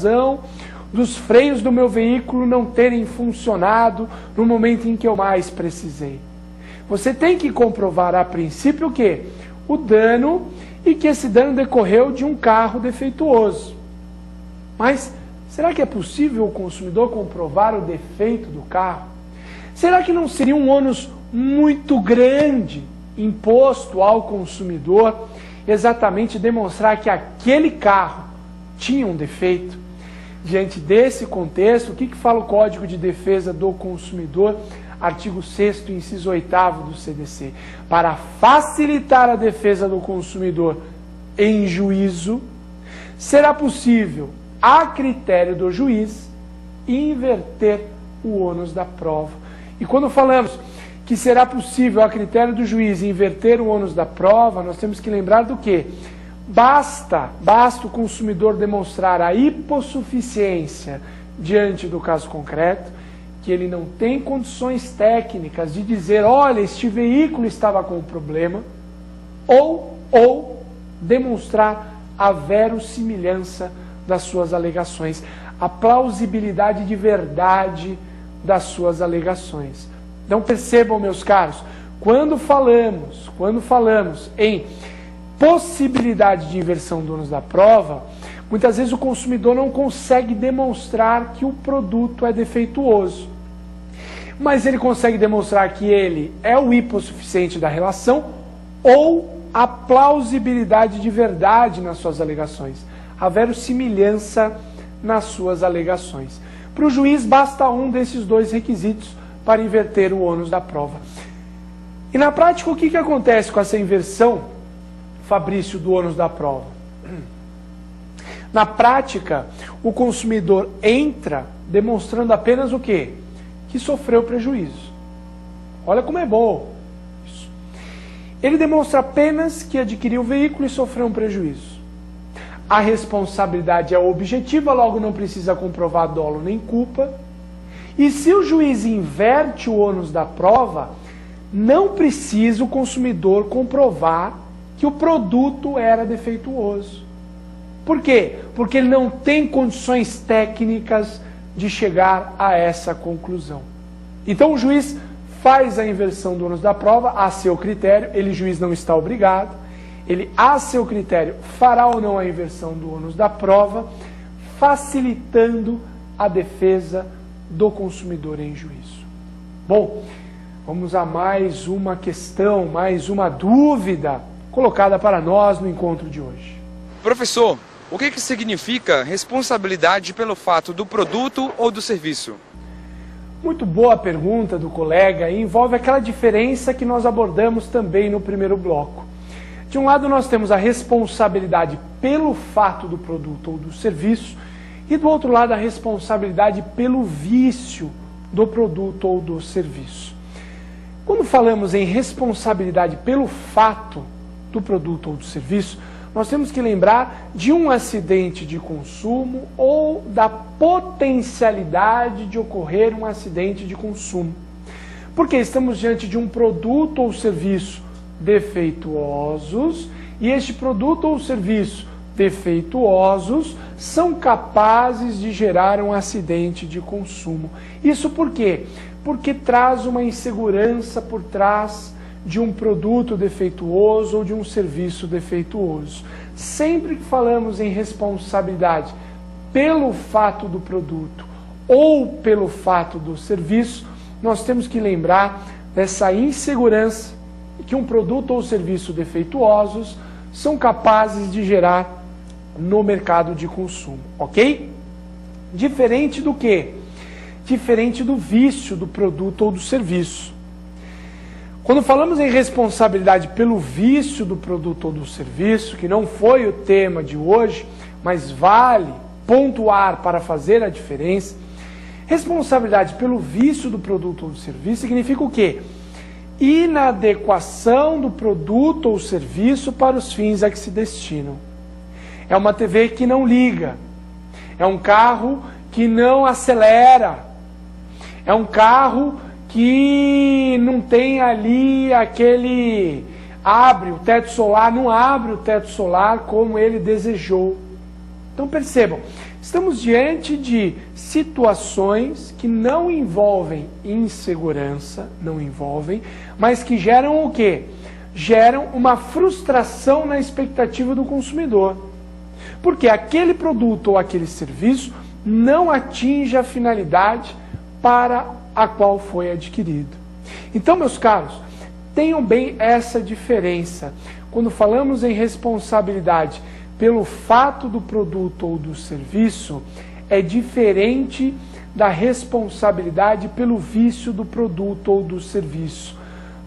razão dos freios do meu veículo não terem funcionado no momento em que eu mais precisei. Você tem que comprovar a princípio o quê? O dano, e que esse dano decorreu de um carro defeituoso. Mas será que é possível o consumidor comprovar o defeito do carro? Será que não seria um ônus muito grande imposto ao consumidor exatamente demonstrar que aquele carro tinha um defeito? Diante desse contexto, o que fala o Código de Defesa do Consumidor, artigo 6º, inciso 8º do CDC? Para facilitar a defesa do consumidor em juízo, será possível, a critério do juiz, inverter o ônus da prova. E quando falamos que será possível, a critério do juiz, inverter o ônus da prova, nós temos que lembrar do quê? Basta o consumidor demonstrar a hipossuficiência diante do caso concreto, que ele não tem condições técnicas de dizer, olha, este veículo estava com problema, ou demonstrar a verossimilhança das suas alegações, a plausibilidade de verdade das suas alegações. Então percebam, meus caros, quando falamos em possibilidade de inversão do ônus da prova, muitas vezes o consumidor não consegue demonstrar que o produto é defeituoso. Mas ele consegue demonstrar que ele é o hipossuficiente da relação ou a plausibilidade de verdade nas suas alegações, a verossimilhança nas suas alegações. Para o juiz, basta um desses dois requisitos para inverter o ônus da prova. E na prática, o que acontece com essa inversão, Fabrício, do ônus da prova? Na prática, o consumidor entra demonstrando apenas o quê? Que sofreu prejuízo. Olha como é bom isso. Ele demonstra apenas que adquiriu o veículo e sofreu um prejuízo. A responsabilidade é objetiva, logo não precisa comprovar dolo nem culpa. E se o juiz inverte o ônus da prova, não precisa o consumidor comprovar que o produto era defeituoso. Por quê? Porque ele não tem condições técnicas de chegar a essa conclusão. Então o juiz faz a inversão do ônus da prova a seu critério, ele, juiz, não está obrigado, ele, a seu critério, fará ou não a inversão do ônus da prova, facilitando a defesa do consumidor em juízo. Bom, vamos a mais uma questão, mais uma dúvida colocada para nós no encontro de hoje. Professor, o que significa responsabilidade pelo fato do produto ou do serviço? Muito boa pergunta do colega, e envolve aquela diferença que nós abordamos também no primeiro bloco. De um lado nós temos a responsabilidade pelo fato do produto ou do serviço, e do outro lado a responsabilidade pelo vício do produto ou do serviço. Quando falamos em responsabilidade pelo fato do produto ou do serviço, nós temos que lembrar de um acidente de consumo ou da potencialidade de ocorrer um acidente de consumo. Porque estamos diante de um produto ou serviço defeituosos, e este produto ou serviço defeituosos são capazes de gerar um acidente de consumo. Isso por quê? Porque traz uma insegurança por trás de um produto defeituoso ou de um serviço defeituoso. Sempre que falamos em responsabilidade pelo fato do produto ou pelo fato do serviço, nós temos que lembrar dessa insegurança que um produto ou serviço defeituosos são capazes de gerar no mercado de consumo, ok? Diferente do quê? Diferente do vício do produto ou do serviço. Quando falamos em responsabilidade pelo vício do produto ou do serviço, que não foi o tema de hoje, mas vale pontuar para fazer a diferença, responsabilidade pelo vício do produto ou do serviço significa o quê? Inadequação do produto ou serviço para os fins a que se destinam. É uma TV que não liga, é um carro que não acelera, é um carro que não tem ali aquele abre o teto solar, não abre o teto solar como ele desejou. Então percebam, Estamos diante de situações que não envolvem insegurança, mas que geram o quê? Geram uma frustração na expectativa do consumidor. Porque aquele produto ou aquele serviço não atinge a finalidade para a qual foi adquirido. Então, meus caros, tenham bem essa diferença. Quando falamos em responsabilidade pelo fato do produto ou do serviço, é diferente da responsabilidade pelo vício do produto ou do serviço.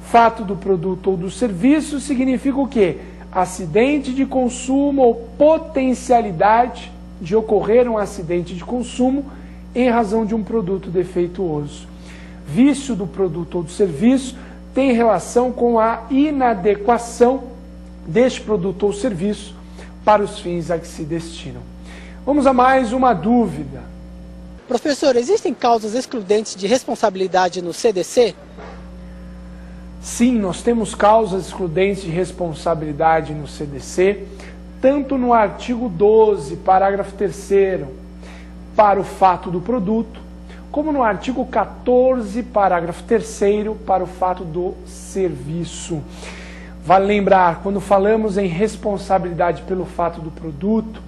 Fato do produto ou do serviço significa o quê? Acidente de consumo ou potencialidade de ocorrer um acidente de consumo em razão de um produto defeituoso. Vício do produto ou do serviço tem relação com a inadequação deste produto ou serviço para os fins a que se destinam. Vamos a mais uma dúvida. Professor, existem causas excludentes de responsabilidade no CDC? Sim, nós temos causas excludentes de responsabilidade no CDC, tanto no artigo 12, parágrafo 3º, para o fato do produto, como no artigo 14, parágrafo 3º, para o fato do serviço. Vale lembrar, quando falamos em responsabilidade pelo fato do produto,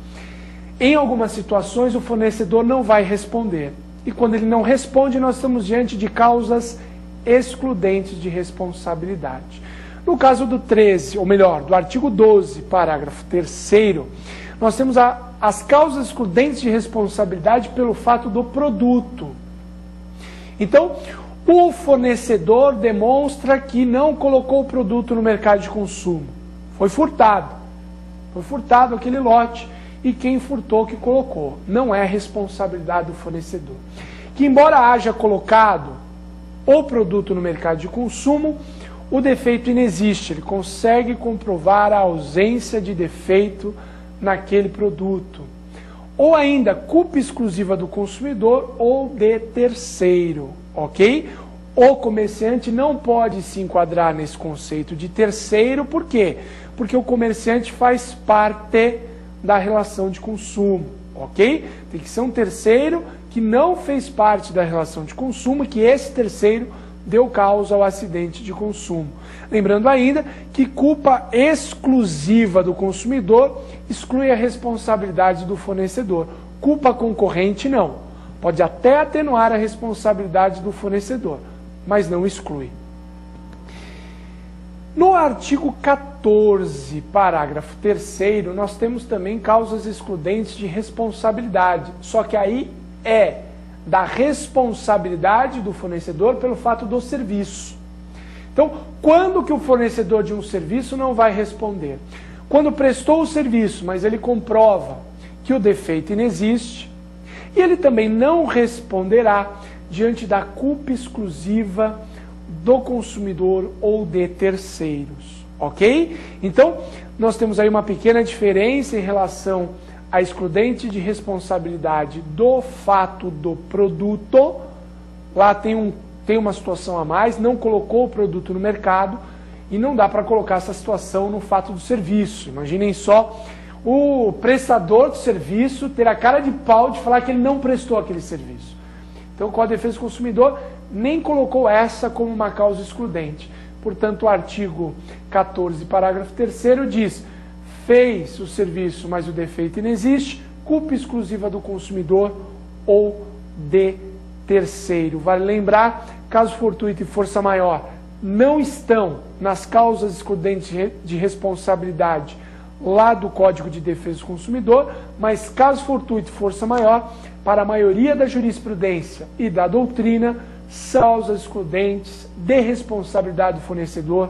em algumas situações o fornecedor não vai responder. E quando ele não responde, nós estamos diante de causas excludentes de responsabilidade. No caso do 13, ou melhor, do artigo 12, parágrafo 3º, nós temos as causas excludentes de responsabilidade pelo fato do produto. Então, o fornecedor demonstra que não colocou o produto no mercado de consumo. Foi furtado. Foi furtado aquele lote e quem furtou que colocou. Não é responsabilidade do fornecedor. Que embora haja colocado o produto no mercado de consumo, o defeito inexiste. Ele consegue comprovar a ausência de defeito naquele produto. Ou ainda, culpa exclusiva do consumidor ou de terceiro, ok? O comerciante não pode se enquadrar nesse conceito de terceiro, por quê? Porque o comerciante faz parte da relação de consumo, ok? Tem que ser um terceiro que não fez parte da relação de consumo, que esse terceiro deu causa ao acidente de consumo. Lembrando ainda que culpa exclusiva do consumidor exclui a responsabilidade do fornecedor. Culpa concorrente não. Pode até atenuar a responsabilidade do fornecedor, mas não exclui. No artigo 14, parágrafo 3º, nós temos também causas excludentes de responsabilidade, só que aí é da responsabilidade do fornecedor pelo fato do serviço. Então, quando que o fornecedor de um serviço não vai responder? Quando prestou o serviço, mas ele comprova que o defeito inexiste, e ele também não responderá diante da culpa exclusiva do consumidor ou de terceiros, ok? Então, nós temos aí uma pequena diferença em relação a excludente de responsabilidade do fato do produto. Lá tem uma situação a mais, não colocou o produto no mercado e não dá para colocar essa situação no fato do serviço. Imaginem só o prestador de serviço ter a cara de pau de falar que ele não prestou aquele serviço. Então, com a defesa do consumidor, nem colocou essa como uma causa excludente. Portanto, o artigo 14, parágrafo 3º diz: fez o serviço, mas o defeito inexiste, culpa exclusiva do consumidor ou de terceiro. Vale lembrar, caso fortuito e força maior não estão nas causas excludentes de responsabilidade lá do Código de Defesa do Consumidor, mas caso fortuito e força maior, para a maioria da jurisprudência e da doutrina, são causas excludentes de responsabilidade do fornecedor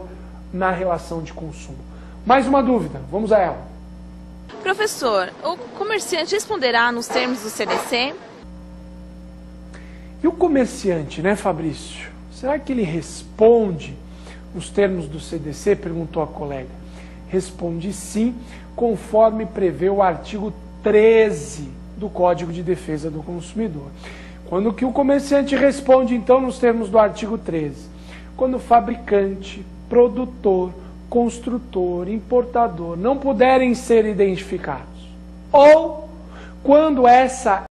na relação de consumo. Mais uma dúvida, vamos a ela. Professor, o comerciante responderá nos termos do CDC? E o comerciante, né, Fabrício? Será que ele responde nos termos do CDC? Perguntou a colega. Responde sim, conforme prevê o artigo 13 do Código de Defesa do Consumidor. Quando que o comerciante responde, então, nos termos do artigo 13? Quando o fabricante, produtor, construtor, importador não puderem ser identificados. Ou quando essa